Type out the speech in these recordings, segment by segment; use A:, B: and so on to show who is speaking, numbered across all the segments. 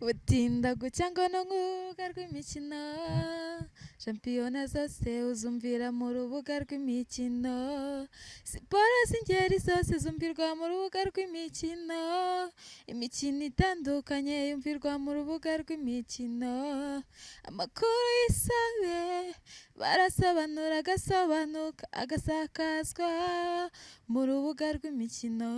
A: Butinda gucya ngo no nk'urubuga rw'imikino, shampiyona zose uzumvira mu rubuga rw'imikino, siporo z'ingeri zose zumvirwa mu rubuga rw'imikino, imikino itandukanye yumvirwa mu rubuga rw'imikino, amakuru y'isabe barasobanura agasobanuka agasakazwa mu rubuga rw'imikino,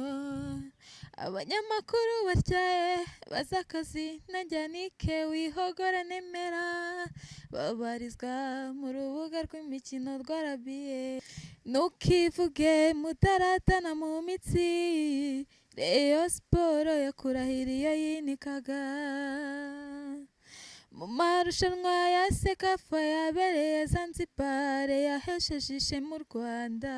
A: abanyamakuru batyaye bazi akazi na Janike wihogora nemera babarizwa mu rubuga rw'imikino rwa RBA. Ntukivuge mutaratana mu mitsi, Rayon Sport yakurahiriye yinikaga mu marushanwa ya Sekafa yabereye Zanzibar yahesheje ishema u Rwanda,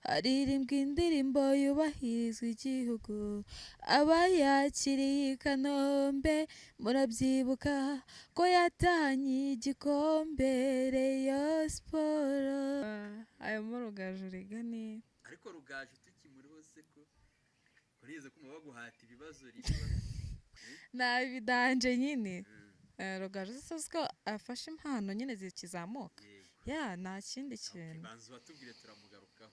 A: haririmbwa indirimbo yubahirizwa igihugu, abayakiriye i Kanombe murabyibuka ko yatahanye igikombe Rayon Sport. Ayamo Rugaju rigani
B: ariko Rugaju tukimuriho se ko urize ko muba guhata ibibazo riba
A: nabidanje nyine. Rugaju siko afashe impano nyine zikizamuka ya nta kindi kintu.
B: Banzu batubwire turamugarukaho.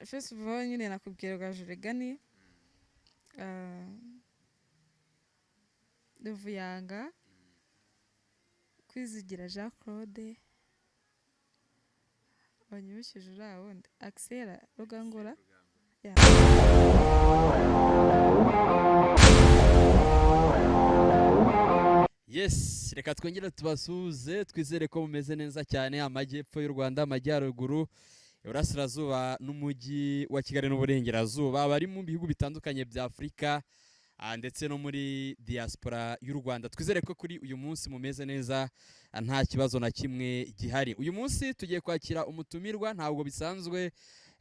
A: First of all nyine nakubwira Rugaju rigani Ruvuyanga, Kwizigira Jean Claude, wanyibukije uriya wundi Axel Rugangura.
B: Yes, reka twongere tubasuhuze, twizere ko mumeze neza cyane. Amajyepfo y'u Rwanda, amajyaruguru, Iburasirazuba n'umujyi wa Kigali n'uburengerazuba, bari mu bihugu bitandukanye bya Afurika ndetse no muri diaspora y'u Rwanda. Twizere ko kuri uyu munsi mumeze neza, nta kibazo na kimwe gihari. Uyu munsi tugiye kwakira umutumirwa, ntabwo bisanzwe,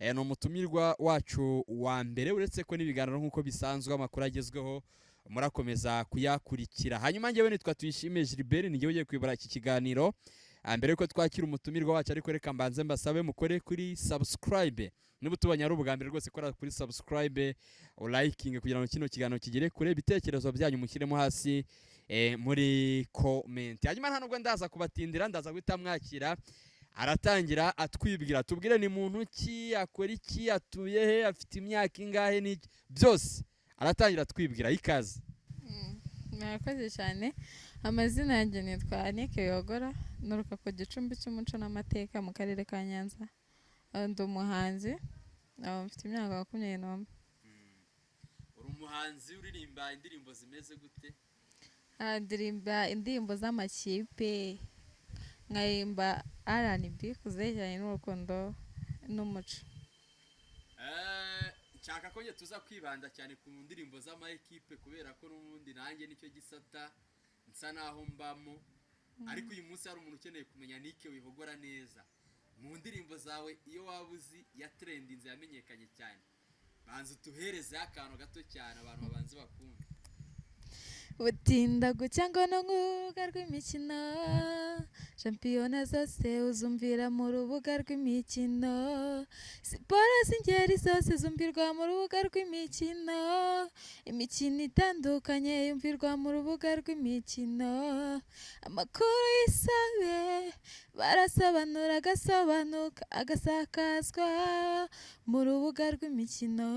B: ni umutumirwa wacu wa mbere, uretse ko n'ibiganiro nk'uko bisanzwe amakuru agezweho murakomeza kuyakurikira. Hanyuma njyewe nitwa Tuyishime Gilbert, nijye ugiye kwibara iki kiganiro. Mbere yuko twakira umutumirwa wacu, ariko reka mbanze mbasabe mukore kuri subscribe. Niba tubanya ari ubwa mbere rwose kora kuri subscribe, liking kugira ngo kino kiganiro kigere kure, ibitekerezo byanyu mushyiremo hasi muri comment. Hanyuma nta nubwo ndaza kubatindira, ndaza guhita mwakira. Aratangira atwibwira, tubwire ni muntu ki, akora iki, atuye he, afite imyaka ingahe n'iki byose. Aratangira twibwira, ikaze.
A: Murakoze cyane. Amazina yanjye nitwa Anike Yogora, nuruka ku Gicumbi cy'umuco n'amateka mu karere ka Nyanza. Ndi umuhanzi, mfite imyaka 21.
B: Uri umuhanzi uririmba indirimbo zimeze gute?
A: Ndirimba indirimbo z'amakipe, nkayimba R&B kuzegeranye n'urukundo n'umuco.
B: Nshaka ko tuza kwibanda cyane ku ndirimbo z'amakipe kubera ko n'ubundi nanjye nicyo gisata nsa naho mbamo, ariko uyu munsi hari umuntu ukeneye kumenya Nike wihogora neza mu ndirimbo zawe, iyo wabuzi ya trendinze yamenyekanye cyane, banza tuhereze akantu gato cyane abantu babanze bakunda.
A: Butinda gucya ngo no nk'urubuga rw'imikino, shampiyona zose uzumvira mu rubuga rw'imikino, siporo z'ingeri zose zumvirwa mu rubuga rw'imikino, imikino itandukanye yumvirwa mu rubuga rw'imikino, amakuru y'isabe barasobanura agasobanuka agasakazwa mu rubuga rw'imikino,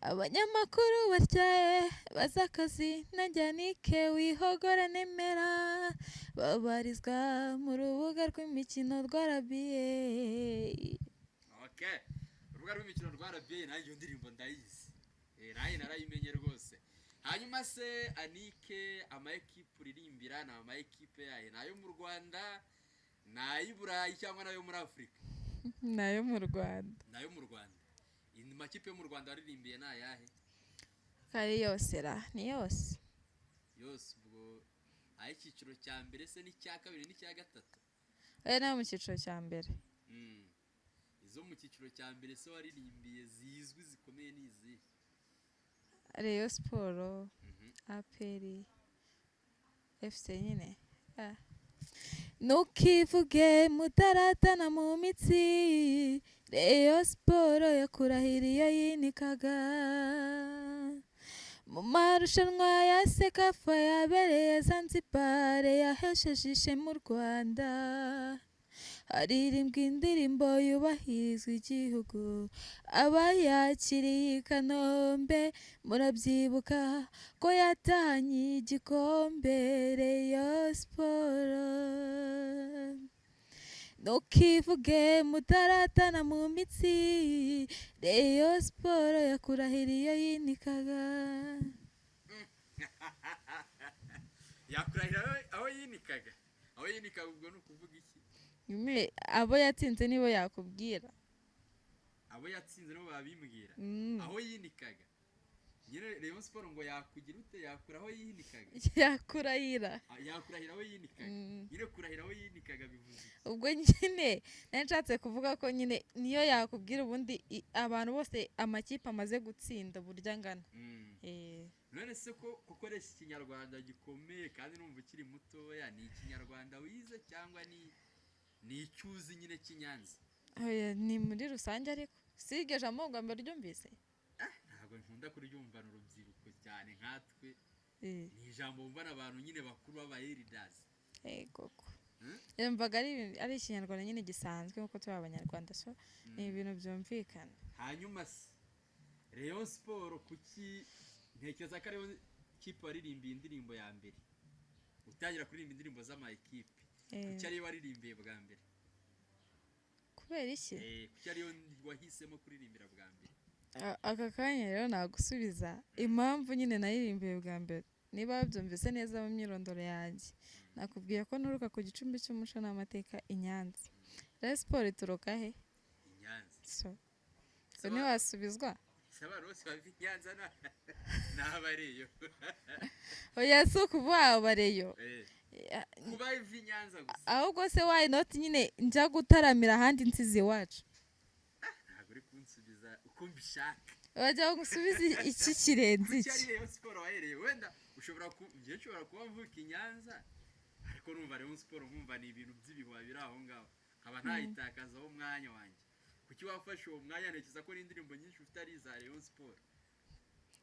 A: abanyamakuru batyaye bazi akazi na Janike wihogora nemera babarizwa mu rubuga rw'imikino rwa RBA.
B: Okay, urubuga rw'imikino rwa RBA nayo iyo ndirimbo ndayizi, nayo narayimenye rwose. Hanyuma se Anike, ama-equipe uririmbira na ama-equipe yahe, nayo mu Rwanda, nayo Burayi cyangwa nayo muri Afrika?
A: Nayo mu Rwanda.
B: Nayo mu Rwanda. Indi makipe yo mu Rwanda waririmbiye na yahe?
A: Kari yose ra, ni yose.
B: Yose ubwo ayi cyiciro cya mbere se n'icya kabiri n'icya gatatu?
A: Na mu cyiciro cya mbere.
B: Izo mu cyiciro cya mbere se waririmbiye zizwi zikomeye n'izi?
A: Rayon Sport, APR, FC nyine. Ntukivuge mutaratana mu mitsi, Rayon Sport yakurahiriye yinikaga mu marushanwa ya sekafa yabereye Zanzibar yahesheje ishema u Rwanda haririmbwa indirimbo yubahirizwa igihugu abayakiriye i Kanombe murabyibuka ko yatahanye igikombe Rayon Sport ntukivuge mutaratana mu mitsi Rayon Sport yakurahiriye yinikaga
B: yakurahira aho yinikaga ubwo ni ukuvuga iki?
A: abo yatsinze nibo yakubwira
B: abo yatsinze nibo babimbwira aho yinikaga nyine Rayon Sport ngo yakugira ute yakura aho yinikaga
A: yakurahira
B: aho yinikaga nyine kurahira aho yinikaga bivuze
A: ubwo nyine nshatse kuvuga ko nyine niyo yakubwira ubundi abantu bose amakipe amaze gutsinda burya ngana
B: none se ko gukoresha ikinyarwanda gikomeye kandi numva ukiri mutoya ni ikinyarwanda wize cyangwa ni icyuzi nyine cy'Inyanza?
A: ni muri rusange ariko si iryo jambo ngo ryumvise
B: ntabwo nkunda kuryumva n'urubyiruko cyane nkatwe ni ijambo bumva abantu nyine bakuru b'abayeridazi
A: koko yumvaga ari ikinyarwanda nyine gisanzwe nk'uko turi abanyarwanda so ni ibintu byumvikana.
B: Hanyuma se Rayon Sport kuki ntekereza ko ariyo kipe waririmbiye indirimbo ya mbere utangira kuririmba indirimbo z'amayikipe kuki ariyo waririmbiye bwa mbere?
A: Kubera iki?
B: Kuki ariyo wahisemo kuririmbira bwa mbere?
A: Aka kanya rero nagusubiza impamvu nyine naririmbiye bwa mbere niba wabyumvise neza mu myirondoro yanjye nakubwiye ko nturuka ku gicumbi cy'umuco n'amateka i Nyanza. Rayon Sport ituruka he?
B: I Nyanza.
A: So ntiwasubizwa
B: abantu bose bava i Nyanza n'abareyo
A: oya si ukuvuga abareyo
B: kuba iva i Nyanza gusa
A: ahubwo se why not nyine njya gutaramira ahandi nsize iwacu?
B: ntabwo uri kunsubiza uko mbishaka
A: wajya gusubiza iki kirenze iki?
B: kuki ari Rayon Sport wahereye wenda ushobora kuba mvuka i Nyanza ariko numva Rayon Sport nkumva ni ibintu by'ibihuha biri aho ngaho nkaba ntayitakazaho umwanya wanjye. Kuki wafashe uwo mwanya ntekereza ko n'indirimbo nyinshi ufite ari iza Rayon Sport?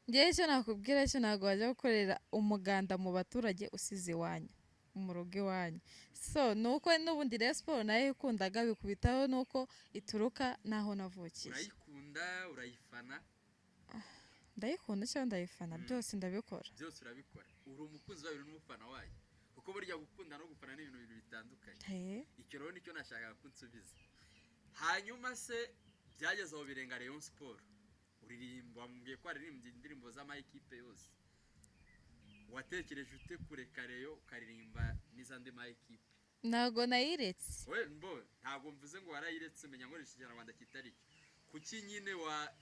A: Ngewe icyo nakubwira cyo ntabwo wajya gukorera umuganda mu baturage usize iwanyu mu rugo iwanyu. So nuko n'ubundi Rayon Sport nayo ikundaga bikubitaho nuko ituruka naho navukiye.
B: Urayikunda urayifana?
A: Ndayikunda cyangwa ndayifana byose ndabikora.
B: Byose urabikora. Uri umukunzi wayo n'umufana wayo. Kuko burya gukunda no gufana ni ibintu bitandukanye. Icyo rero nicyo nashakaga kunsubiza. Hanyuma se byageze aho birenga Rayon Sport uririmba wambwiye ko aririmbye indirimbo z'amayikipe yose watekereje ute kureka Rayon ukaririmba n'izandi mayikipe?
A: Ntago nayiretse
B: ntago mvuze ngo warayiretse menya ngo ikinyarwanda kitari cyo. Kuki nyine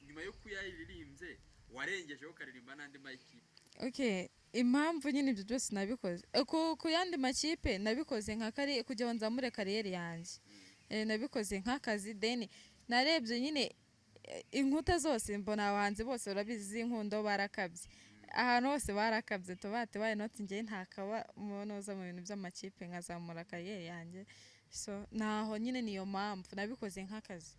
B: nyuma yo kuyaririmbye warengejeho ukaririmba n'andi mayikipe?
A: Okay, impamvu nyine ibyo byose nabikoze ku yandi makipe nabikoze nka kugira ngo nzamure kariyeri yanjye. Nabikoze nk'akazi then narebye nyine inkuta zose mbona abahanzi bose urabizi inkundo barakabye ahantu hose barakabye tubate baye noti ngiye ntakaba munoza mu bintu by'amakipe nkazamura kariyeri yanjye. So naho nyine niyo mpamvu nabikoze nk'akazi.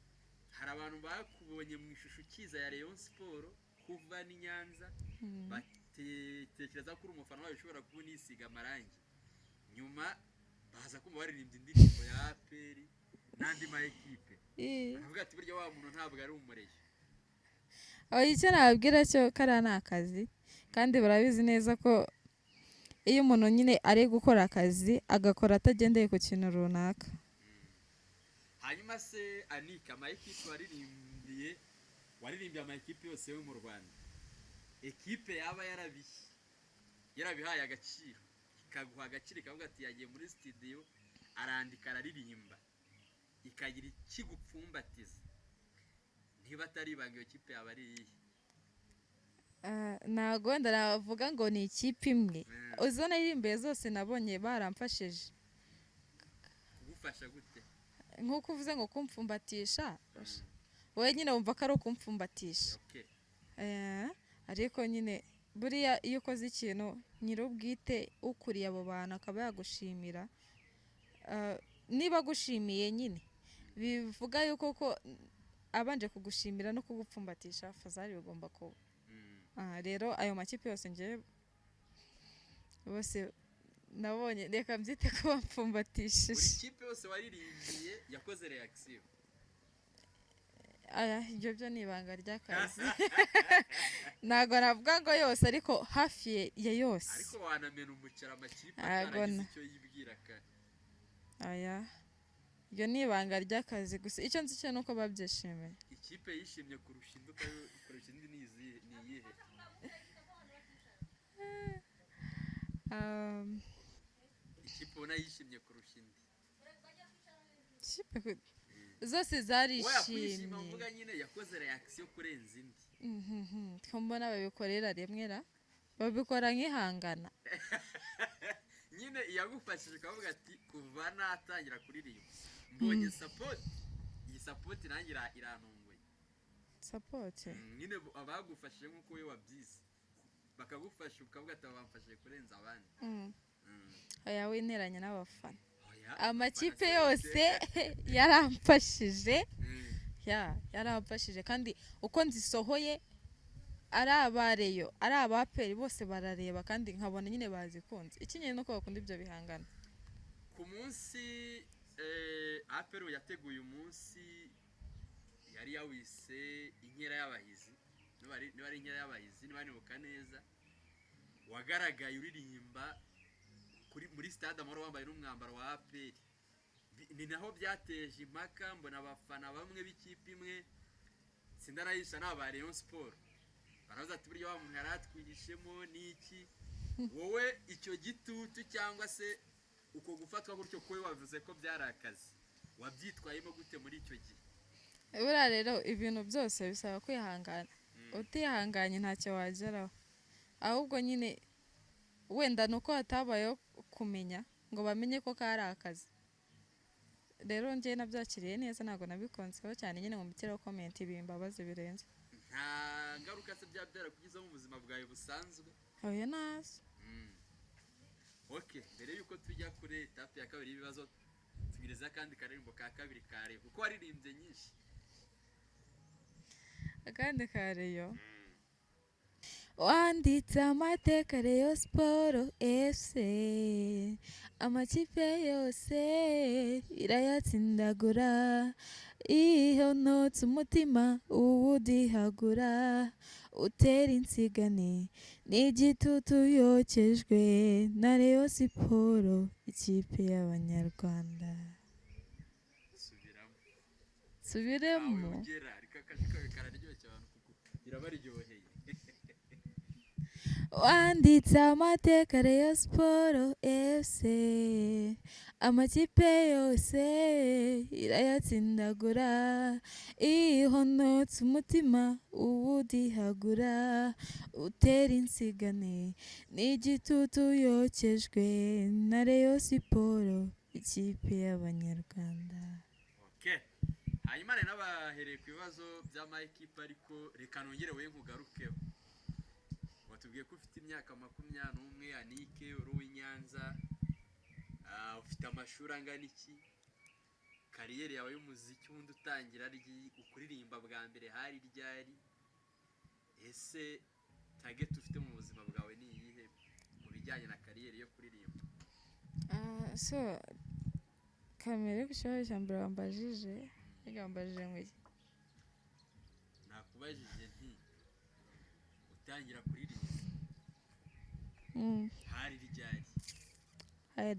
B: Hari abantu bakubonye mu ishusho kiza ya Rayon Sport kuva ni Nyanza batekereza ko uri umufana wayo ushobora kubona isiga amarangi nyuma baza kumva baririmbye indirimbo ya APR n'andi mayikipe baravuga ati burya wa muntu ntabwo ari umureyo.
A: Icyo nababwira cyo kariya ni akazi kandi barabizi neza ko iyo umuntu nyine ari gukora akazi agakora atagendeye ku kintu runaka.
B: Hanyuma se Anika amayikipe waririmbiye amayikipe yose yo mu Rwanda ekipe yaba yarabihaye agaciro ikaguha agaciro ikavuga ati yagiye muri studio arandika araririmba ikagira ikigupfumbatiza niba atari ibanga iyo kipe yaba ari iyihe?
A: Ntago ndaravuga ngo ni ikipe imwe uzo naririmbiye zose nabonye baramfashije.
B: Kugufasha gute?
A: Nk'uko uvuze ngo kumfumbatisha wowe nyine wumva ko ari ukumfumbatisha. Ariko nyine buriya iyo ukoze ikintu nyir'ubwite ukuriye abo bantu akaba yagushimira niba agushimiye nyine bivuga yuko ko abanje kugushimira no kugupfumbatisha fazari ugomba kuba. rero ayo makipe yose njye bose nabonye reka mbyite ko
B: buri
A: bapfumbatishije
B: kipe yose waririmbiye yakoze reaction.
A: ibyo byo ni ibanga ry'akazi ntabwo navuga ngo yose ariko hafi ya yose
B: ariko wanamena umukera amakipe
A: Ntabwo
B: ataragize
A: na-
B: icyo yibwira kare.
A: ibyo ni ibanga ry'akazi gusa icyo nzi cyo ni uko babyishimiye
B: Ikipe yishimye kurusha indi kurusha indi ni iyihe?
A: Um,
B: Ikipe ubona yishimye kurusha indi.
A: ikipe zose
B: Oya kwishima
A: zarishimye
B: uvuga nyine yakoze reaction kurenza indi.
A: ko mbona babikorera rimwe babikora nk'ihangana
B: Nyine iyagufashije ukavuga ati kuva natangira kuririmba mbonye support, iyi support nanjye irantunguye.
A: support
B: Nyine abagufashije nk'uko we wabyize bakagufasha ukavuga ati bamfashije kurenza abandi.
A: oya winteranya n'abafana
B: Oya,
A: amakipe
B: abafana
A: yose
B: se-
A: yaramfashije yaramfashije kandi uko nzisohoye ari abareyo ari abaperi bose barareba kandi nkabona nyine bazikunze ikinyene nuko bakunda ibyo bihangana
B: Ku munsi Aperu yateguye umunsi yari yawise inkera y'abahizi. Niba ari inkera y'abahizi niba nibuka neza, wagaragaye uririmba muri stade Amahoro wambaye n'umwambaro wa Aperi. Ni naho byateje impaka, mbona abafana bamwe b'ikipe imwe sindarayisha n'aba Rayon Sport baravuze ati buryo wa muntu yari atwigishemo n'iki. Wowe icyo gitutu cyangwa se uko gufatwa gutyo kuwe wavuze ko byari akazi, wabyitwayemo gute muri icyo gihe?
A: buriya rero ibintu byose bisaba kwihangana utihanganye ntacyo wageraho ahubwo nyine wenda nuko hatabayeho kumenya ngo bamenye ko kari akazi rero njye nabyakiriye neza ntabwo nabikonseho cyane nyine ngo mbitiraho comment bimbabaze birenze
B: Nta ngaruka se byabyara kugize mu buzima bwawe busanzwe?
A: oya nazo
B: Okay, mbere yuko tujya kuri etape ya kabiri y'ibibazo tugiriza kandi karirimbo ka kabiri kare kuko waririmbye nyinshi.
A: akandi kareyo wanditse amateka Rayon Sport FC amakipe yose irayatsindagura ihonotse umutima uwudihagura utera insigane n'igitutu yokejwe na Rayon Sport ikipe y'abanyarwanda subiremo
B: Ugera ariko akazi kawe kararyoshye abantu kuko birabaryoheye.
A: wanditse amateka Rayon Sport FC amakipe yose irayatsindagura ihonotse umutima uwudihagura utera insigane n'igitutu yokejwe na Rayon Sport ikipe y'abanyarwanda
B: Okay. Hanyuma rero nabahereye ku bibazo by'amakipe ariko reka nongere we nkugarukeho. Watubwiye ko ufite imyaka 21 Anike uri uw'Inyanza, ufite amashuri angana iki? Kariyeri yawe y'umuziki wundi utangira ukuririmba bwa mbere hari ryari? Ese target ufite mu buzima bwawe ni iyihe mu bijyanye na kariyeri yo kuririmba?
A: so kamere ku kibazo cya mbere wambajije wambajije ngo iki
B: Nakubajije nti utangira kuririmba hari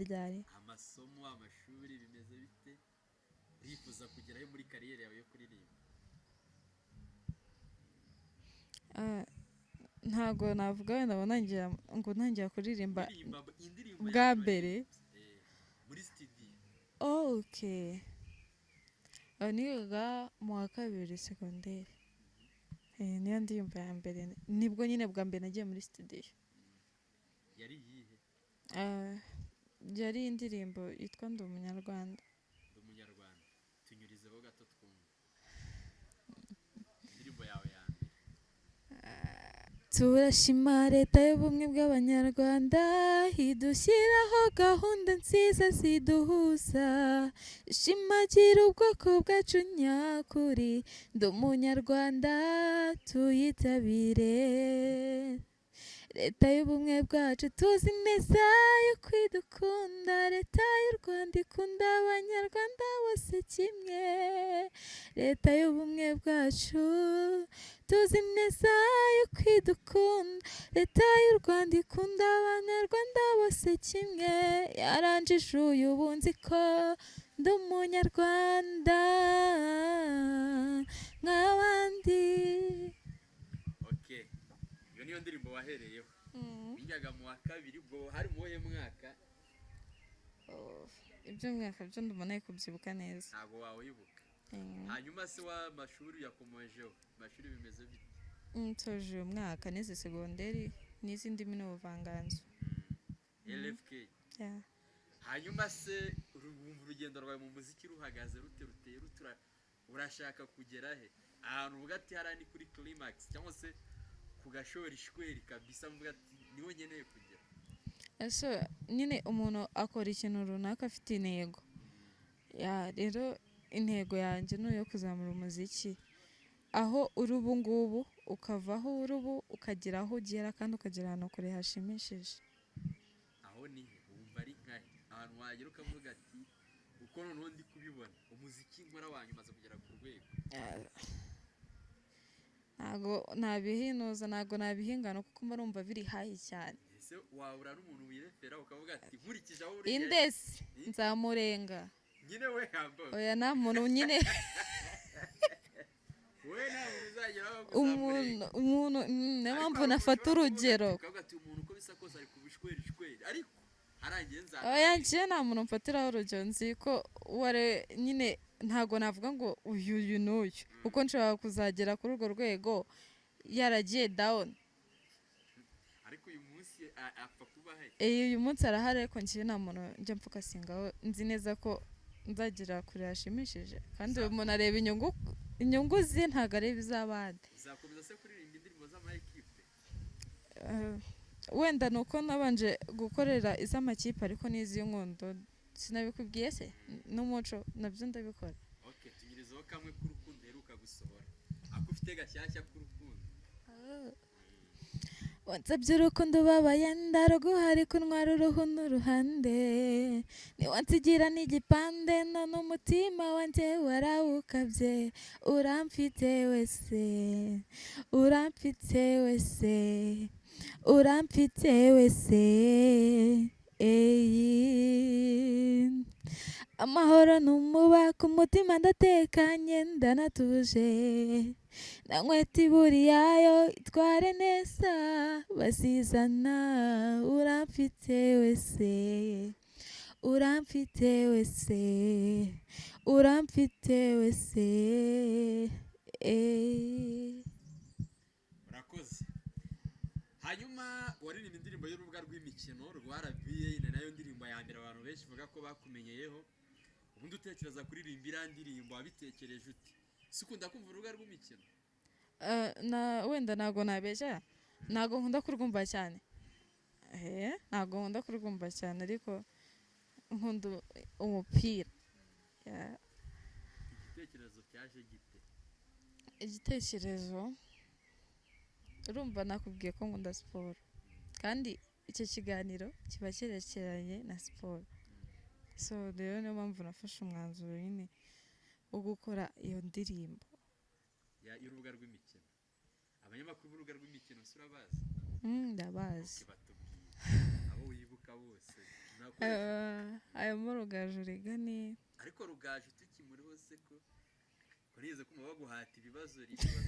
B: ryari? Amasomo, amashuri bimeze bite? Urifuza kugerayo muri kariyeri yawe yo kuririmba?
A: ntago navuga wenda ngo ntangira kuririmba
B: Indirimbo
A: bwa
B: yawe
A: mbere
B: muri studio.
A: okay niga mu wa kabiri segonderi niyo ndirimbo ya mbere nibwo nyine bwa mbere nagiye muri studio
B: Yari iyihe?
A: yari indirimbo yitwa Ndi Umunyarwanda.
B: Tunyurizeho gato twumva indirimbo yawe ya mbere.
A: turashima leta y'ubumwe bw'abanyarwanda idushyiraho gahunda nziza ziduhuza ishimagira ubwoko bwacu nyakuri ndi umunyarwanda tuyitabire leta y'ubumwe bwacu tuzi neza yuko idukunda leta y'u Rwanda ikunda abanyarwanda bose kimwe leta y'ubumwe bwacu tuzi neza yuko idukunda leta y'u Rwanda ikunda abanyarwanda bose kimwe yaranjije uyu bunzi ko ndi umunyarwanda nk'abandi.
B: Okay, iyo niyo ndirimbo wahereyeho. Bijyaga mu wa kabiri ubwo hari mu wowe mwaka?
A: Iby'umwaka byo ndumva kubyibuka neza.
B: Ntabwo wawibuka. Hanyuma se w'amashuri yakomojeho amashuri bimeze bite?
A: Nsoje uyu mwaka nize segonderi n'izindi ndimi n'ubuvanganzo.
B: LFK.
A: Yeah.
B: Hanyuma se wumva urugendo rwawe mu muziki ruhagaze ruteye urashaka kugera he? Ahantu uvuga ati hara ni kuri climax cyangwa se ku gashori shweri kabisa mvuga ati niho nkeneye kugera.
A: So nyine umuntu akora ikintu runaka afite intego. Ya rero intego yanjye ni iyo kuzamura umuziki aho uri ubu ngubu ukavaho uri ubu ukagera aho ugera kandi ukagera ahantu kure hashimishije.
B: Aho ni wumva ari nkahe ahantu wagera ukavuga ati uko noneho ndi kubibona umuziki nkora wanyu umaze kugera ku rwego?
A: Ntago nabihinuza ntago nabihingana kuko mba numva biri hayi cyane.
B: Ese wabura n'umuntu wirefera ukavuga ati nkurikije aho uri
A: Indesi nzamurenga
B: nyine we hambo
A: oya nta muntu nyine
B: we nta muntu uzageraho kuzamurega
A: umuntu niyo mpamvu nafata urugero
B: ukavuga ati umuntu uko bisa kose ari kubishweri ariko arangiye
A: oya njye nta muntu mfatiraho urugero nzi ko ware nyine ntago navuga ngo uyu n'uyu kuko nshobora kuzagera kuri urwo rwego yaragiye down
B: ariko uyu munsi apfa kuba he?
A: Uyu munsi arahari ariko njye nta muntu njya mpfuka singaho nzi neza ko nzagira kure hashimishije kandi uyu muntu areba inyungu ze ntago areba iz'abandi.
B: Uzakomeza se kuririmba indirimbo z'amakipe?
A: Wenda nuko nabanje gukorera iz'amakipe ariko n'iz'inkondo sinabikubwiye se n'umuco nabyo ndabikora.
B: Okay, tugirizeho kamwe k'urukundo heruka gusohora ako ufite gashyashya k'urukundo.
A: Wansabye urukundo ubabaye ndaruguhari kuntwara uruhu n'uruhande niwansigira n'igipande none umutima wanjye warawukabye uramfite wese urampfite wese urampfite wese amahoro numuba ku mutima ndatekanye ndanatuje nanyweta iburiyayo itware neza basizana urampfite wese urampfite wese urampfite wese.
B: Urakoze. Hanyuma waririmba indirimbo y'urubuga rw'imikino rwa RBA ni nayo ndirimbo ya mbere abantu benshi bavuga ko bakumenyeyeho. Ubundi utekereza kuririmba iriya ndirimbo wabitekereje ute? Sikunda kumva urubuga rw'imikino?
A: Wenda ntago nabeja ntago nkunda kurwumva cyane ntago nkunda kurwumva cyane ariko nkunda umupira.
B: Igitekerezo cyaje gite?
A: Igitekerezo urumva nakubwiye ko nkunda siporo kandi icyo kiganiro kiba cyerekeranye na siporo so rero niyo mpamvu nafashe umwanzuro nyine wo gukora iyo ndirimbo
B: y'urubuga rw'imikino. Abanyamakuru b'urubuga rw'imikino surabazi?
A: Ndabazi.
B: Abo wibuka bose?
A: Ayamo Rugaju Rigani.
B: Ariko Rugaju tukimuriho se ko urize kuma baguhata ibibazo rimwe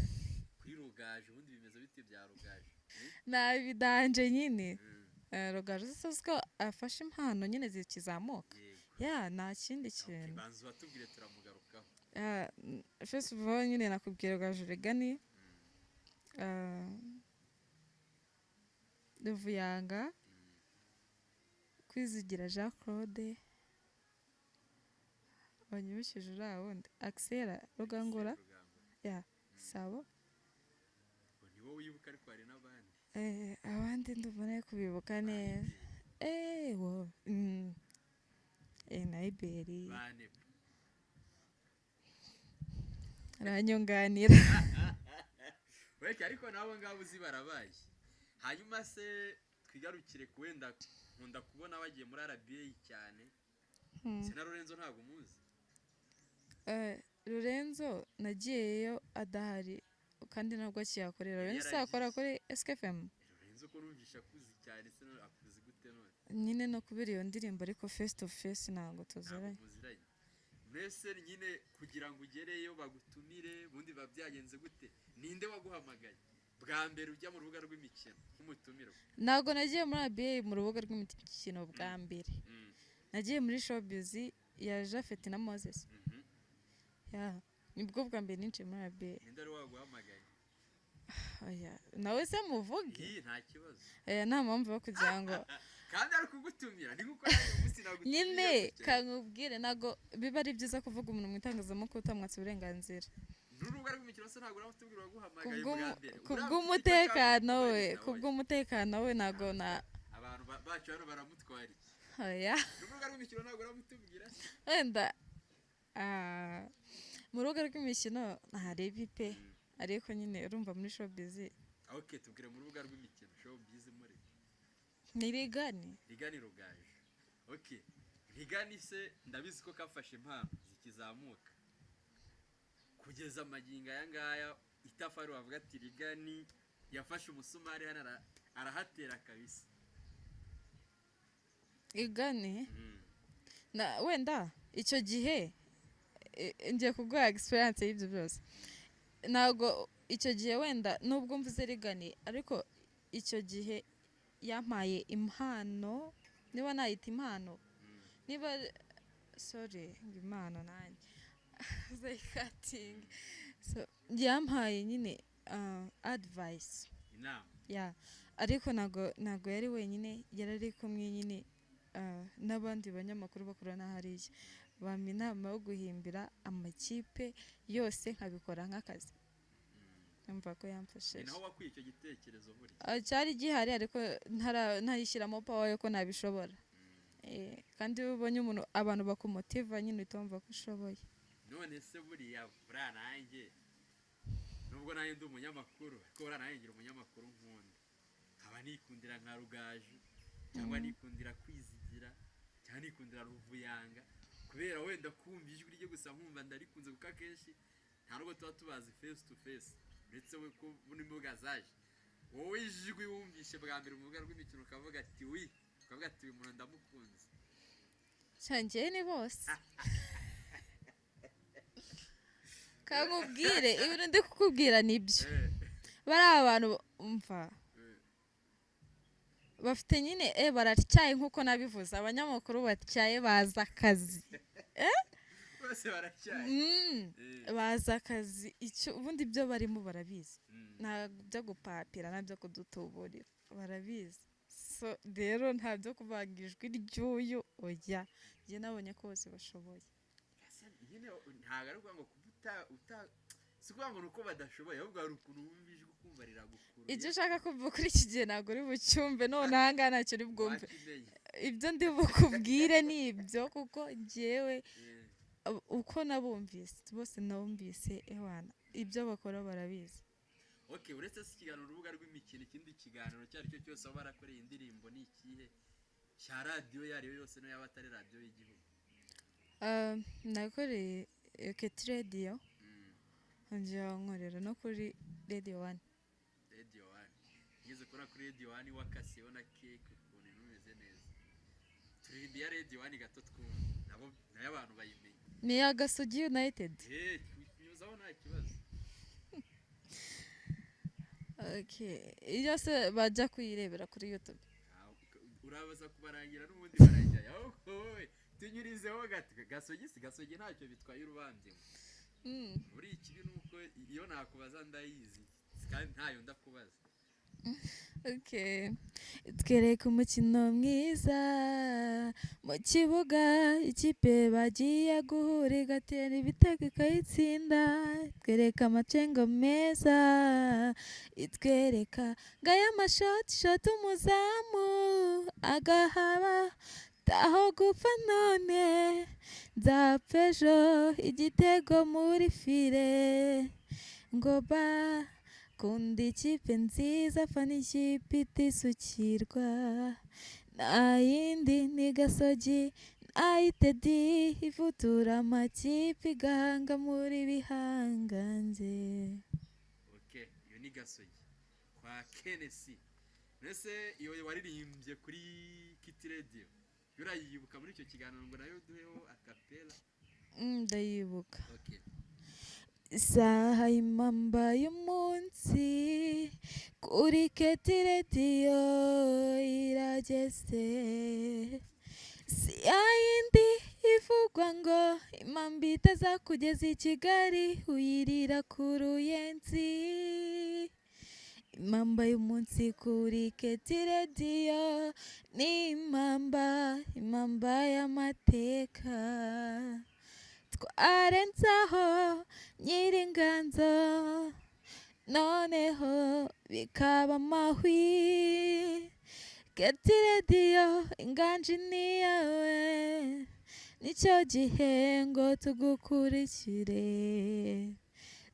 B: kuri Rugaju ubundi bimeze bite bya Rugaju?
A: Nabidanje nyine. Rugaju siko afashe impano nyine zikizamuka. Nta kindi kintu.
B: Banzu batubwire turamugarukaho.
A: First of all nyine nakubwira Rugaju Rigani. Ruvuyanga Kwizigira Jean Claude wanyibukije uriya wundi Axel Rugangura Sabo
B: niwo wibuka ariko hari n'abandi
A: abandi ndumva kubibuka neza wo na Iberi
B: bane
A: aranyunganira
B: weke ariko nabo ngabo uzi barabaye hanyuma se twigarukire kuwenda nkunda kubona bagiye muri RBA cyane Sena Lorenzo ntago muzi
A: Lorenzo nagiyeyo adahari kandi ntabwo akiyakorera Lorenzo akora kuri SKFM
B: Lorenzo ko numvisha kuzi cyane se akuzi gute none
A: nyine no kubera iyo ndirimbo ariko face to face ntabwo tuziranye
B: mbese nyine kugira ngo ugereyo bagutumire bundi babyagenze gute ninde waguhamagaye bwa mbere ujya mu rubuga rw'imikino nk'umutumiro
A: ntabwo nagiye muri RBA mu rubuga rw'imikino bwa mbere nagiye muri showbiz ya Japhet na Moses nibwo bwa mbere ninjiye muri RBA
B: ninde ari waguhamagaye
A: nawe se muvuge
B: nta kibazo
A: nta mpamvu yo kugira ngo
B: kandi ari kugutumira ni nkuko nawe umunsi nagutumira
A: nyine kankubwire ntago biba ari byiza kuvuga umuntu mu itangazamakuru utamwatse uburenganzira
B: n'urubuga rw'imikino se ntabwo uramutubwira waguhamagaye bwa mbere
A: kubw'umutekano we ntago na
B: abantu bacu hano baramutwara n'urubuga rw'imikino ntabwo uramutubwira
A: wenda mu rubuga rw'imikino ntareba pe ariko nyine urumva muri showbiz
B: tubwire mu rubuga rw'imikino showbiz muri
A: ni Rigani
B: Rugaje Rigani se ndabizi ko kafashe impano zikizamuka kugeza amaginga aya ngaya itafari wavuga ati Rigani yafashe umusumari hano arahatera kabisa
A: Rigani wenda icyo gihe ngiye kuguha experience y'ibyo byose ntabwo icyo gihe wenda nubwo mvuze Rigani ariko icyo gihe yampaye impano niba nayita impano niba impano nanjye zayikatingi yampaye nyine advice ariko ntago yari wenyine yari ari kumwe nyine n'abandi banyamakuru bakorana hariya bampa inama yo guhimbira amakipe yose nkabikora nk'akazi numva ko yamfashije
B: naho wakwiye icyo gitekerezo buri
A: cyari gihari ariko ntarishyiramo power yo ko nabishobora kandi ubonye umuntu abantu bakumotiva nyine utumva ko ushoboye
B: none se buriya buriya nanjye nubwo nanjye ndi umunyamakuru ariko buriya nanjye ngira umunyamakuru nkunda nkaba nikundira nka Rugaje cyangwa nikundira Kwizigira cyangwa nikundira Ruvuyanga kubera wenda kumva ijwi rye gusa nkumva ndarikunze kuko akenshi nta nubwo tuba tubazi face to face ndetse we ko n'imbuga zaje wowe ijwi wumvishe bwa mbere mu rubuga rw'imikino ukavuga ati ukavuga ati uyu muntu ndamukunze
A: cyangeye ni bose kankubwire ibintu ndi kukubwira nibyo bari abantu umva bafite nyine baratyaye nk'uko nabivuze abanyamakuru batyaye baza akazi
B: bose baratyaye
A: baza akazi ubundi ibyo barimo barabizi nta byo gupapira nta byo kudutuburira barabizi rero nta byo kuvuga ijwi ry'uyu oya njye nabonye ko bose bashoboye
B: ntabwo ari ukuvuga ngo si ukuvuga ngo ni uko badashoboye ahubwo hari ukuntu wumva ijwi ukumva riragukuruye
A: ibyo ushaka kumva kuri iki gihe ntabwo uri bucyumve none aha ngaha ntacyo uri bwumve ibyo ndi bukubwire ni ibyo kuko njyewe uko nabumvise bose nabumvise ibyo bakora barabizi
B: uretse se ikiganiro urubuga rw'imikino ikindi kiganiro icyo ari cyo cyose aho barakoreye indirimbo ni ikihe cya radiyo iyo ari yo yose niyo yaba atari radiyo y'igihugu
A: nakoreye Keti radiyo njya nkorera no kuri radiyo wani
B: ngeze kora kuri radiyo wani wakasiyeho na keke ukuntu imeze neza turirimba iya radiyo wani gato twumva nayo abantu bayimenye
A: ni iya Gasogi United
B: twinyuzaho nta kibazo
A: iyo se bajya kuyirebera kuri YouTube
B: urabaza kubarangira n'ubundi barajyayo wowe tunyurizeho Gasogi ntacyo bitwaye urubambye buri ikibi nuko iyo nakubaza ndayizi kandi ntayo ndakubaza
A: Okay. Twereke umukino mwiza mu kibuga ikipe bagiye guhura igatera ibitego ikayitsinda. Twereke amacengo meza itwereka ngaya amashoti shoti umuzamu agahaba taho gupfa none nzapfa ejo igitego muri file ngo ba kunda ikipe nziza fana ikipe itisukirwa nta yindi ni gasogi ayitedi ivutura amakipe igahanga muri bihangange.
B: Okay, iyo ni gasogi kwa Kenesi. Mbese iyo waririmbye kuri Kiti Radio urayibuka muri icyo kiganiro ngo nayo duheho akapela?
A: Ndayibuka.
B: Okay.
A: Isaha y'imamba y'umunsi kuri Keti Radio irageze, si yayindi ivugwa ngo impamba itazakugeza i Kigali uyirira ku Ruyenzi. Impamba y'umunsi kuri Keti Radio ni impamba y'amateka twarenzaho Nyiringanzo noneho bikaba amahwi. Keti Radio inganji ni yawe nicyo gihe ngo tugukurikire.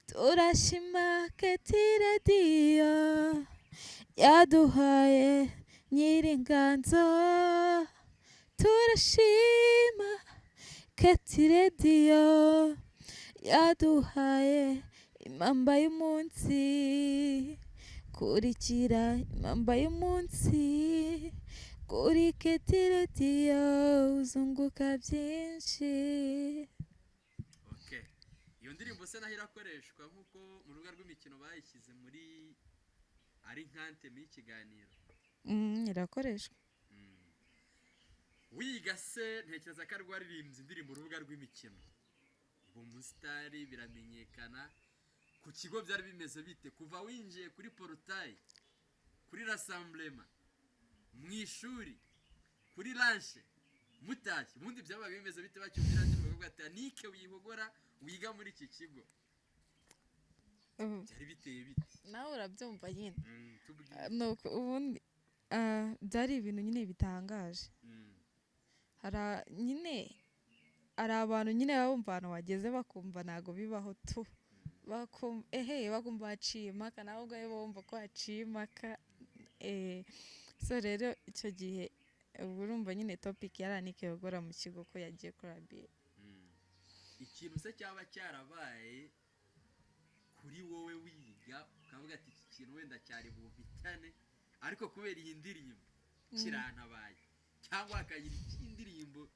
A: Turashima Keti Radio yaduhaye Nyiringanzo, turashima Keti Radio yaduhaye impamba y'umunsi. Kurikira impamba y'umunsi kuri Keti Radio uzunguka byinshi.
B: Okay. Iyo ndirimbo se naho irakoreshwa nk'uko mu rubuga rw'imikino bayishyize muri ari nkante mu kiganiro?
A: Irakoreshwa.
B: Wiga se ntekereza ko ari waririmbye indirimbo urubuga rw'imikino. Umusitari biramenyekana. Ku kigo byari bimeze bite kuva winjiye kuri porutayi, kuri rassemblement, mu ishuri, kuri lanche, mutashye? Ubundi byabaga bimeze bite bacyumvira ndi bavuga ati Anike wihogora wiga muri iki kigo? Byari biteye bite?
A: Nawe urabyumva nyine. Nuko ubundi byari ibintu nyine bitangaje. Hari abantu nyine bumva ahantu wageze bakumva ntago bibaho tu. Bakumva haciye impaka nawe ubwawe bumva ko haciye impaka. So rero icyo gihe urumva nyine topic yari Anike Yogora mu kigo ko yagiye kuri ABA.
B: Ikintu se cyaba cyarabaye kuri wowe wiga ukavuga ati iki kintu wenda cyari bubitane ariko kubera iyi ndirimbo kirantabaye, cyangwa akagira indirimbo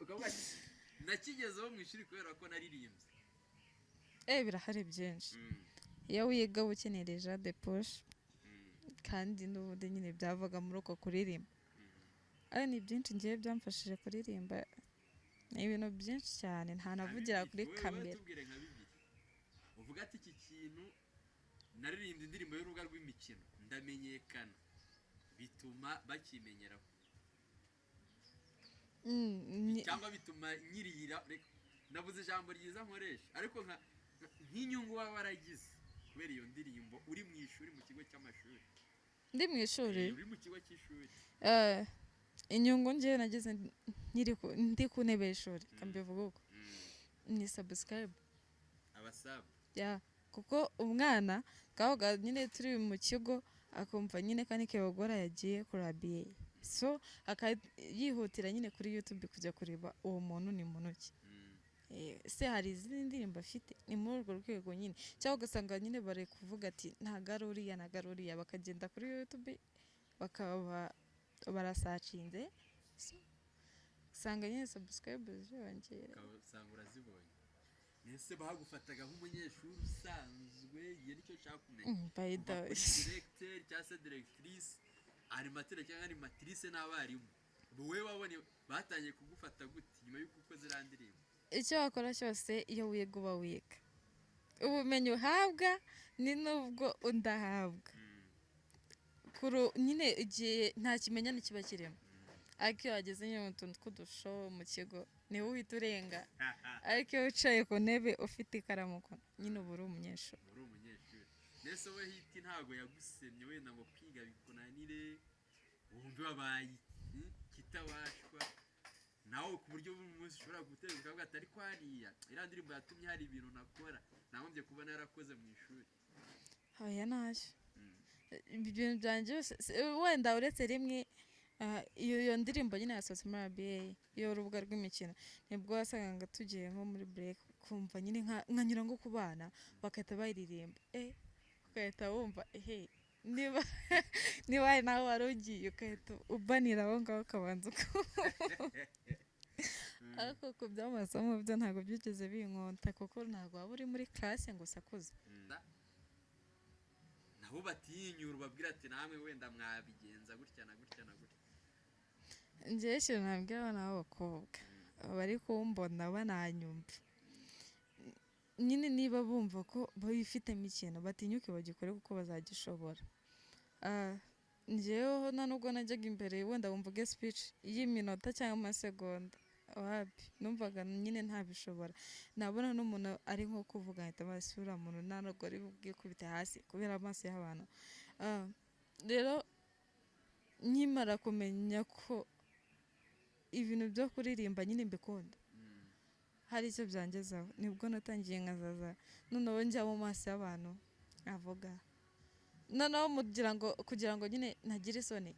B: ukavuga ati nakigezeho mu ishuri kubera ko naririmbye?
A: Birahari byinshi. Iyo wiga ukenera Jean de Poche kandi n'ubundi nyine byavaga muri uko kuririmba. Ni byinshi ngiye byamfashije kuririmba, ni ibintu byinshi cyane ntanavugira kuri kamera.
B: Uvuga ati iki kintu naririmbye indirimbo y'urubuga rw'imikino ndamenyekana, bituma bakimenyeraho cyangwa bituma nyirira. Navuze ijambo ryiza nkoresha ariko nk'inyungu waba waragize kubera iyo ndirimbo uri mu ishuri, mu kigo cy'amashuri?
A: Ndi mu ishuri?
B: Uri mu kigo cy'ishuri.
A: Inyungu ngiye nagize ndi ku ntebe y'ishuri kambivuga uko ni subscribe
B: abasaba.
A: Kuko umwana kavuga nyine turi mu kigo akumva nyine ko Anike Yogora yagiye kuri ABA, so akayihutira nyine kuri YouTube kujya kureba uwo muntu ni muntu ki. Se hari izindi ndirimbo afite ni muri urwo rwego nyine, cyangwa ugasanga nyine bari kuvuga ati ntagaruriya bakagenda kuri YouTube bakaba barasacinze usanga nyine subscribers ziyongera,
B: usanga urazibonye. Ese bahagufataga nk'umunyeshuri usanzwe? Iyo nicyo nshaka kumenya. Directeur cyangwa se directrice, animateur cyangwa animatrice n'abarimu, wowe wabonye batangiye kugufata gute nyuma y'uko ukoze iriya ndirimbo?
A: Icyo wakora cyose iyo wiga uba wiga, ubumenyi uhabwa ni nubwo undahabwa. nyine igihe nta kimenyane kiba kirimo ariko iyo wageze nyine mu tuntu tw'udusho mu kigo niwe uhita urenga ariko iyo wicaye ku ntebe ufite ikaramu nyine uba uri umunyeshuri
B: mbese we hiti ntabwo yagusemye wenda ngo kwiga bikunanire wumve wabaye kitabashwa nawe ku buryo buri munsi ushobora gutera ukavuga ati ariko hariya iriya ndirimbo yatumye hari ibintu nakora nahombye kuba narakoze mu ishuri
A: oya ntacyo ibintu byanjye byose wenda uretse rimwe iyo ndirimbo nyine yasohotse muri RBA iyo urubuga rw'imikino nibwo wasangaga tugiye nko muri break kumva nyine nkanyura ngo ku bana bagahita bayiririmba ugahita wumva niba hari nawe wari ugiye ugahita ubanira aho ngaho ukabanza ariko ku by'amasomo byo ntabwo byigeze binkonta kuko ntabwo waba uri muri classe ngo usakuze
B: nabo batinyura ubabwira ati namwe wenda mwabigenza gutya na gutya na gutya
A: njyewe ikintu nabwira abana b'abakobwa bari kumbona bananyumva nyine niba bumva ko bifitemo ikintu batinyuke bagikore kuko bazagishobora njyeweho nta nubwo najyaga imbere wenda wumvuge speech y'iminota cyangwa amasegonda wapi numvaga nyine ntabishobora nabona n'umuntu ari nko kuvuga ahita basura muntu nta nubwo ari bwikubite hasi kubera amaso y'abantu rero nkimara kumenya ko ibintu byo kuririmba nyine mbikunda hari icyo byangezaho nibwo natangiye nkazaza noneho njya mu maso y'abantu avuga noneho kugira ngo nyine ntagire isoni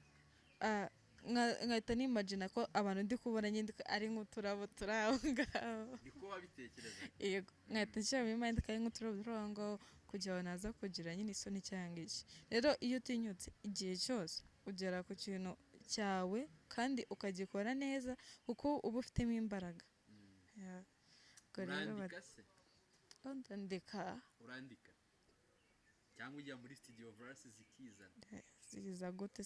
A: nkahita nimagina ko abantu ndi kubona nyine ari nk'uturabo turi aho ngaho
B: niko wabitekereza
A: yego nkahita nshyira muri mind ko ari nk'uturabo turi aho ngaho kugira ngo naza kugira nyine isoni cyangwa iki rero iyo utinyutse igihe cyose ugera ku kintu cyawe kandi ukagikora neza kuko uba ufitemo imbaraga
B: urandika cyangwa ujya muri studio verse
A: ziza gute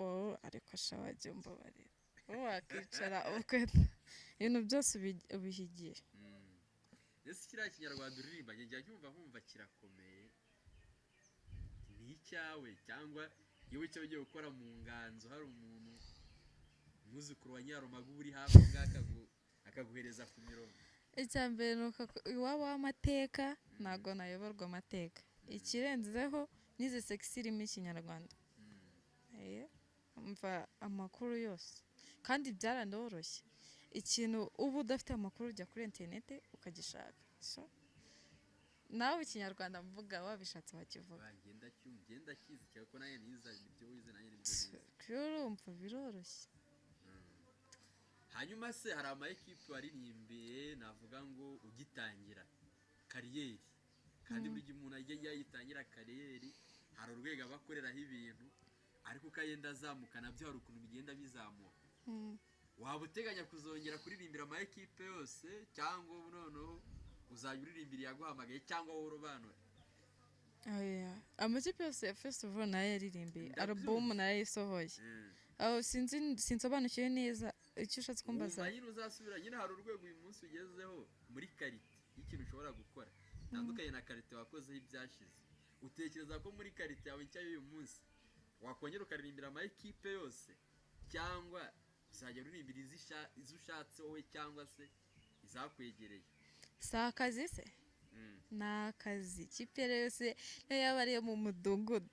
A: wowe ariko shawajya umbabarira wowe wakicara ibintu byose ubihigiye
B: ese kiriya kinyarwanda uririmba njya nkumva kirakomeye ni icyawe cyangwa iyo wicyo ugiye gukora mu nganzo hari umuntu umwuzukuru wa Nyarumaga uri hafi akaguhereza ku mirongo
A: icya mbere ni uko iwabo w'amateka ntabwo nayoborwa amateka ikirenzeho n'izi segisi irimo ikinyarwanda mva amakuru yose kandi byaranoroshye ikintu uba udafite amakuru ujya kuri interineti ukagishaka nawe ikinyarwanda mvuga wabishatse wakivuga
B: ngenda kizi cyane ko nawe niza ibyo wize nanjye nibyo
A: nize urumva biroroshye
B: hanyuma se hari ama equipe waririmbiye navuga ngo ugitangira kariyeri kandi buri gihe umuntu ajya yitangira kariyeri hari urwego abakoreraho ibintu ariko ukagenda azamuka nabyo hari ukuntu bigenda bizamuka waba uteganya kuzongera kuririmbira ama equipe yose cyangwa noneho uzajya uririmbira yaguhamagaye cyangwa wowe urobanura
A: amakipe yose ya festival nayo yaririmbiye album nayo yasohoye aho sinsobanukiwe neza icyo ushatse kumbaza
B: nyine uzasubira nyine hari urwego uyu munsi ugezeho muri karite y'ikintu ushobora gukora tandukanye na karite wakozeho ibyashize utekereza ko muri karite yawe nshya y'uyu munsi wakongera ukaririmbira ama equipe yose cyangwa uzajya uririmbira izo ushatse wowe cyangwa se izakwegereye
A: si akazi se ni akazi ikipe yose niyo yaba ariyo mu mudugudu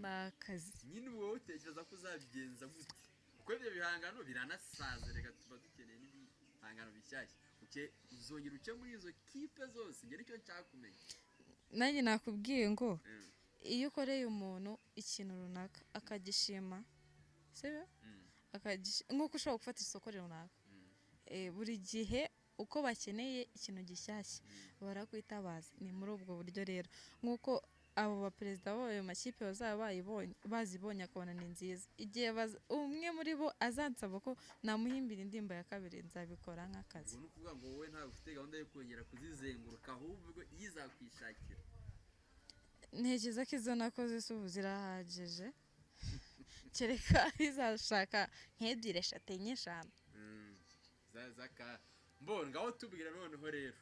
A: ni akazi
B: nyine wowe utekereza ko uzabigenza gute kuko ibyo bihangano biranasaze reka tuba dukeneye n'ibihangano bishyashya uzongera uce muri izo kipe zose ngera icyo nshyakumenya
A: nanjye nakubwiye ngo iyo ukoreye umuntu ikintu runaka akagishima sibyo nk'uko ushobora gufata isoko runaka buri gihe uko bakeneye ikintu gishyashya barakwitabaza ni muri ubwo buryo rero nk'uko abo baperezida b'ayo makipe bazaba bazibonye akabona ni nziza igihe umwe muri bo azansaba ko namuhimbira indirimbo ya kabiri nzabikora nk'akazi
B: ubwo ni ukuvuga ngo wowe ntabwo ufite gahunda yo kongera kuzizenguruka ahubwo iyo izakwishakira
A: ntekereza ko izo nakoze ubu zirahagije kereka izashaka nk'ebyiri eshatu enye eshanu
B: mbona ngaho tubwira noneho rero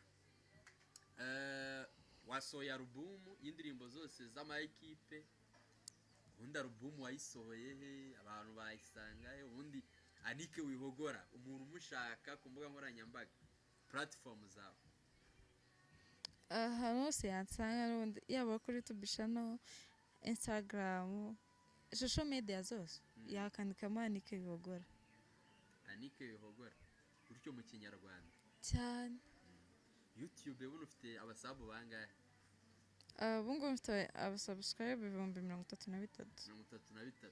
B: wasohoye alubumu y'indirimbo zose z'ama ekipe ubundi alubumu wayisohoye he, abantu bayisanga he, ubundi Anike Wihogora umuntu umushaka ku mbuga nkoranyambaga platform zawe?
A: ahantu hose yansanga n'ubundi yaba kuri YouTube channel, Instagram, social media zose yakandikamo Anike Wihogora.
B: Anike Wihogora gutyo mu kinyarwanda
A: cyane.
B: YouTube ubu ufite abasabu bangahe?
A: Ubu ngubu mfite abasubscribe 33,000.
B: 33.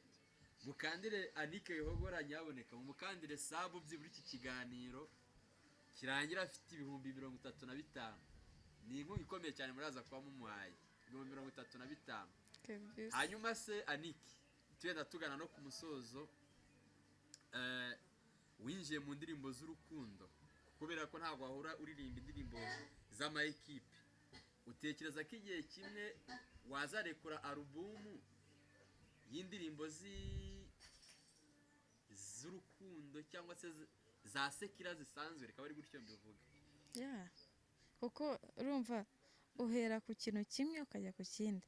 B: Mukandire Anike Wihogora nyaboneka, mukandire sabu byiburi iki kiganiro kirangira afite 35,000. Ni inkunga ikomeye cyane muraza kwa mumuhaye 35,000. Hanyuma se Anike tuyenda tugana no ku musozo, winjiye mu ndirimbo z'urukundo kubera ko ntabwo wahora uririmba indirimbo z'ama equipe, utekereza ko igihe kimwe wazarekura alubumu y'indirimbo z'urukundo cyangwa se za sekira zisanzwe, reka bari gutyo mbivuga?
A: Yeah, kuko urumva uhera ku kintu kimwe ukajya ku kindi.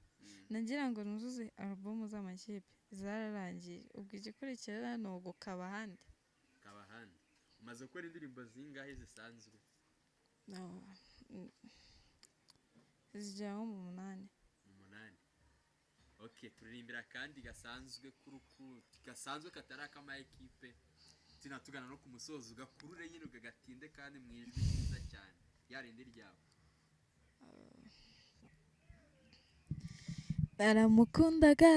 A: Nagira ngo nuzuze alubumu z'amakipe zararangiye, ubwo igikurikira ni ugukaba ahandi.
B: Kaba ahandi umaze gukora indirimbo zingahe zisanzwe?
A: No, zijya nko mu 8.
B: 8. Okay, turirimbira kandi gasanzwe gasanzwe katari akama equipe, tunatugana no ku musozo ugakurure nyine ugagatinde kandi mu ijwi ryiza cyane yarindi ryawe.
A: Naramukundaga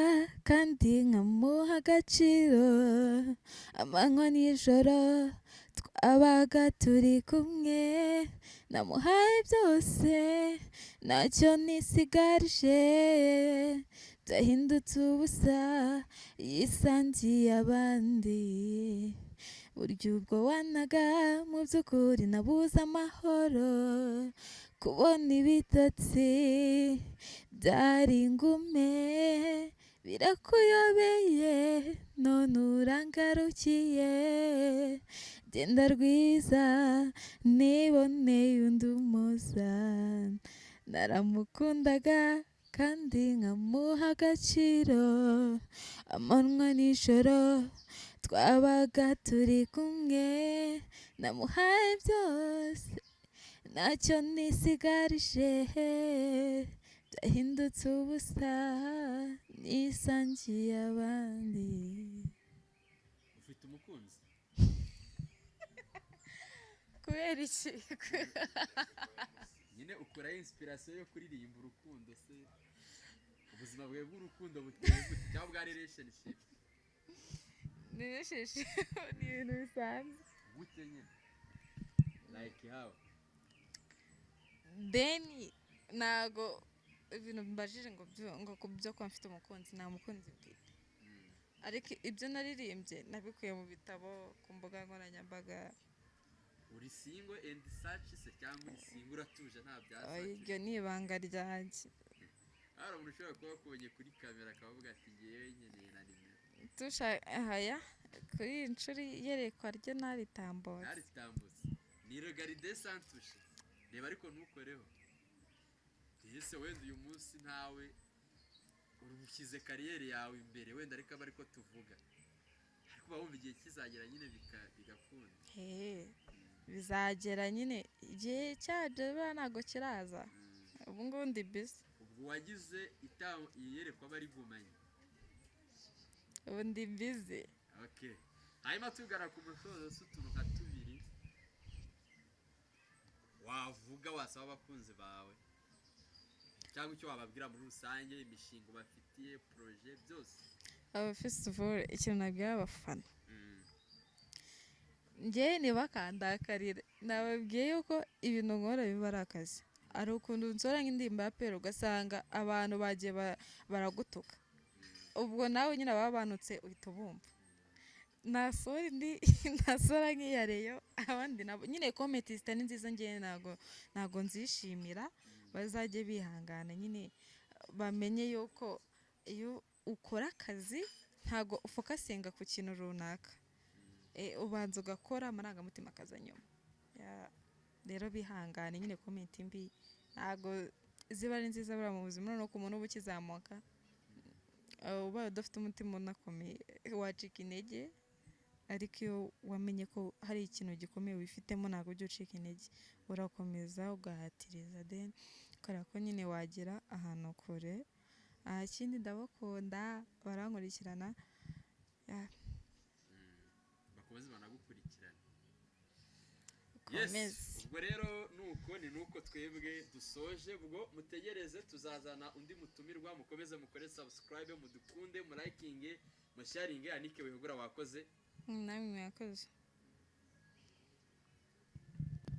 A: kandi nkamuha agaciro, amanywa n'ijoro twabaga turi kumwe, namuhaye byose ntacyo nisigarije, byahindutse ubusa yisangiye abandi. Burya ubwo wanaga mu by'ukuri nabuze amahoro, kubona ibitotsi byari ingume, birakuyobeye none urangarukiye, genda rwiza niboneye undi umuza. Naramukundaga kandi nkamuha agaciro, amanywa n'ijoro twabaga turi kumwe, namuhaye byose ntacyo nisigarije, byahindutse ubusa nisangiye abandi.
B: Ufite umukunzi?
A: Kubera iki?
B: Nyine ukora inspiration yo kuririmba urukundo se? Ubuzima bwawe bw'urukundo buteye gute cyangwa bwa relationship?
A: Relationship ni ibintu bisanzwe.
B: Gute nyine? Like how?
A: Then nago ibintu mbajije ngo kubyo kwa mfite umukunzi, nta mukunzi bwite. Ariko ibyo naririmbye nabikuye mu bitabo, ku mbuga nkoranyambaga.
B: Uri single and such se cyangwa uri single uratuje nta byasa?
A: Iryo ni ibanga ryanjye.
B: Hari umuntu ushobora kuba akubonye kuri kamera akavuga ati ngewe nkeneye na nimero.
A: Haya kuri iyi nshuro iyerekwa rye naritambutse.
B: Naritambutse. Ni regarde santushe. Reba ariko ntukoreho. Ese wenda uyu munsi ntawe urushyize kariyeri yawe imbere, wenda ariko aba ariko tuvuga. Ariko bawumva igihe kizagera nyine bigakunda.
A: Bizagera nyine igihe cyabyo ntago kiraza. Ubu ngubu ndi busy.
B: Ubwo wagize iyerekwa aba rigumanye.
A: Ubu ndi busy.
B: Okay. Hanyuma tugana ku musozo s'utuntu nka tubiri wavuga wasaba abakunzi bawe, cyangwa icyo wababwira muri rusange, imishinga bafitiye, projet byose.
A: First of all, ikintu nabwira abafana, njye ntibakandakarire, nababwiye yuko ibintu nkora biba ari akazi. Ari ukuntu nsora nk'indirimbo ya Pero ugasanga abantu bagiye baragutuka, ubwo nawe nyine babanutse uhita ubumva. Nasora nk'iyareyo abandi nabo nyine comment zitari nziza, njye ntago nzishimira. Bazajye bihangana nyine bamenye yuko iyo ukora akazi ntago ufokasinga ku kintu runaka, ubanza ugakora amarangamutima akaza nyuma. Rero bihangane nyine comment mbi ntago ziba ari nziza bura mu buzima, no ku muntu uba ukizamuka ubaye udafite umutima unakomeye wacika intege, ariko iyo wamenye ko hari ikintu gikomeye wifitemo ntabwo ujya ucika intege, urakomeza ugahatiriza then ukora ko nyine wagera ahantu kure. Ikindi ndabakunda, barankurikirana,
B: bakomeze banagukurikirana.
A: ukomeze.
B: Yes, ubwo rero nuko twebwe dusoje, ubwo mutegereze tuzazana undi mutumirwa, mukomeze mukore subscribe, mudukunde, murikinge, musharinge. Anike Wihogora wakoze.
A: Namwe mwakoze.